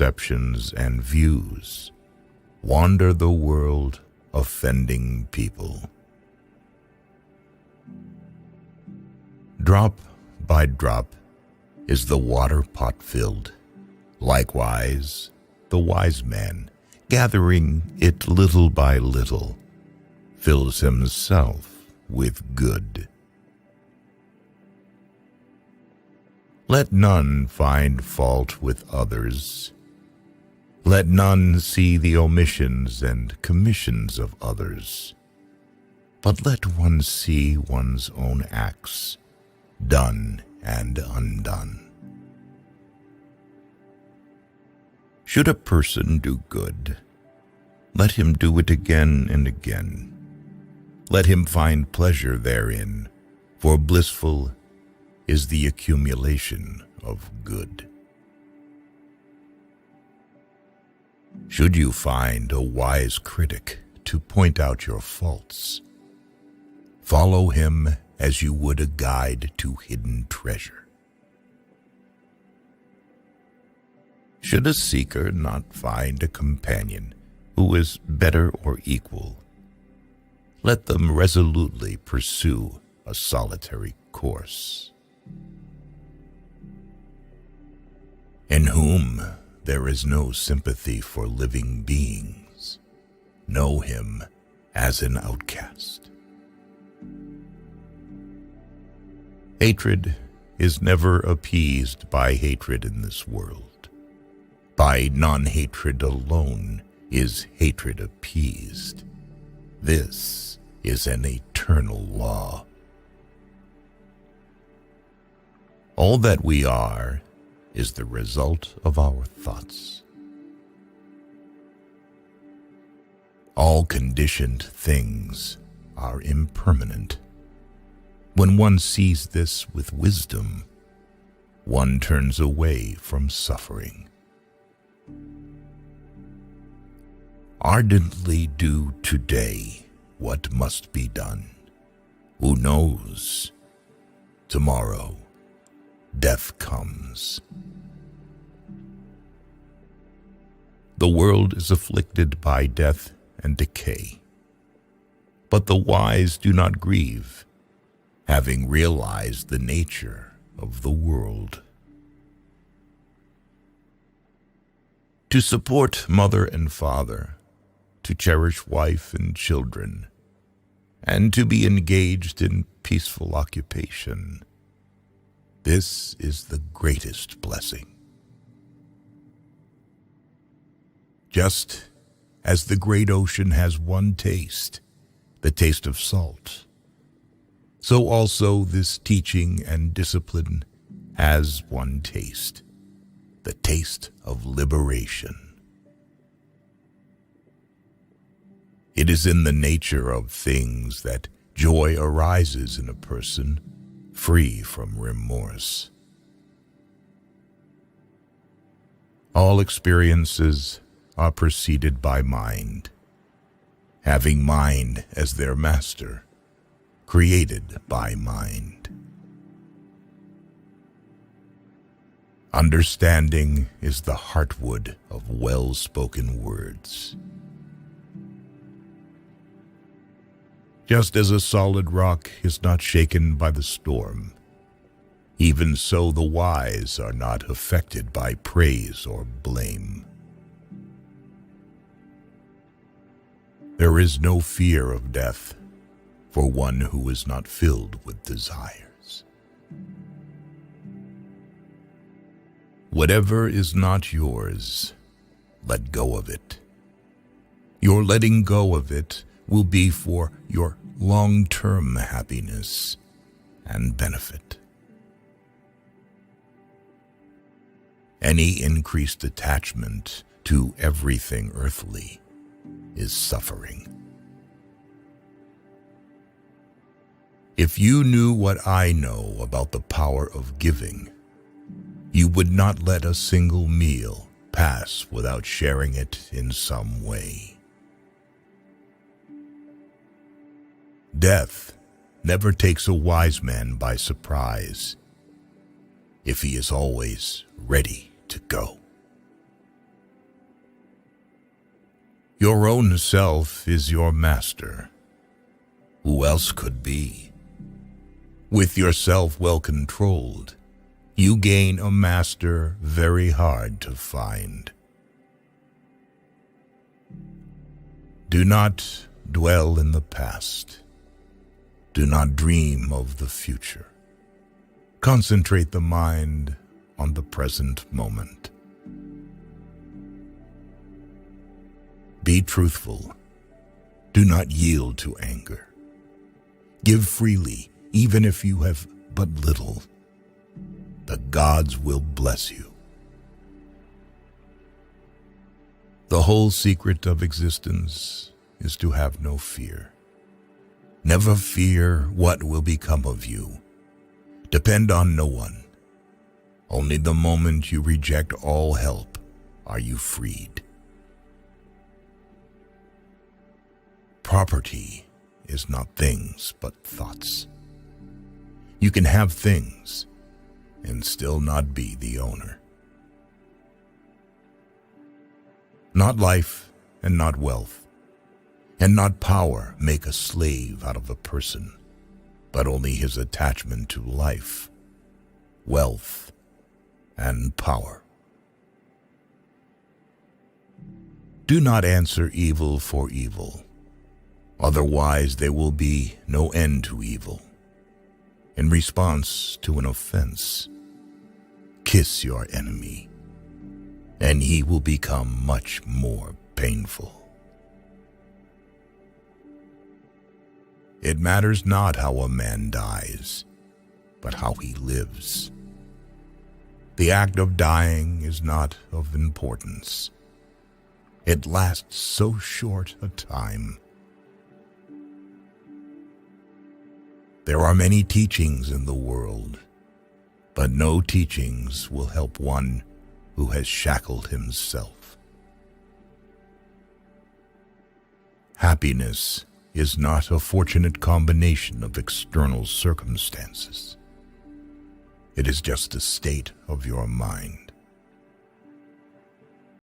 perceptions and views wander the world, offending people. Drop by drop is the water pot filled. Likewise, the wise man, gathering it little by little, fills himself with good. Let none find fault with others. Let none see the omissions and commissions of others, but let one see one's own acts, done and undone. Should a person do good, let him do it again and again. Let him find pleasure therein, for blissful is the accumulation of good. Should you find a wise critic to point out your faults, follow him as you would a guide to hidden treasure. Should a seeker not find a companion who is better or equal, let them resolutely pursue a solitary course. In whom there is no sympathy for living beings, know him as an outcast. Hatred is never appeased by hatred in this world. By non-hatred alone is hatred appeased. This is an eternal law. All that we are is the result of our thoughts. All conditioned things are impermanent. When one sees this with wisdom, one turns away from suffering. Ardently do today what must be done. Who knows? Tomorrow, death comes. The world is afflicted by death and decay, but the wise do not grieve, having realized the nature of the world. To support mother and father, to cherish wife and children, and to be engaged in peaceful occupation, this is the greatest blessing. Just as the great ocean has one taste, the taste of salt, so also this teaching and discipline has one taste, the taste of liberation. It is in the nature of things that joy arises in a person free from remorse. All experiences are preceded by mind, having mind as their master, created by mind. Understanding is the heartwood of well-spoken words. Just as a solid rock is not shaken by the storm, even so the wise are not affected by praise or blame. There is no fear of death for one who is not filled with desires. Whatever is not yours, let go of it. Your letting go of it will be for your long-term happiness and benefit. Any increased attachment to everything earthly is suffering. If you knew what I know about the power of giving, you would not let a single meal pass without sharing it in some way. Death never takes a wise man by surprise, if he is always ready to go. Your own self is your master. Who else could be? With yourself well controlled, you gain a master very hard to find. Do not dwell in the past. Do not dream of the future. Concentrate the mind on the present moment. Be truthful. Do not yield to anger. Give freely, even if you have but little. The gods will bless you. The whole secret of existence is to have no fear. Never fear what will become of you. Depend on no one. Only the moment you reject all help are you freed. Property is not things but thoughts. You can have things and still not be the owner. Not life and not wealth and not power make a slave out of a person, but only his attachment to life, wealth, and power. Do not answer evil for evil. Otherwise, there will be no end to evil. In response to an offense, kiss your enemy, and he will become much more painful. It matters not how a man dies, but how he lives. The act of dying is not of importance. It lasts so short a time. There are many teachings in the world, but no teachings will help one who has shackled himself. Happiness is not a fortunate combination of external circumstances. It is just a state of your mind.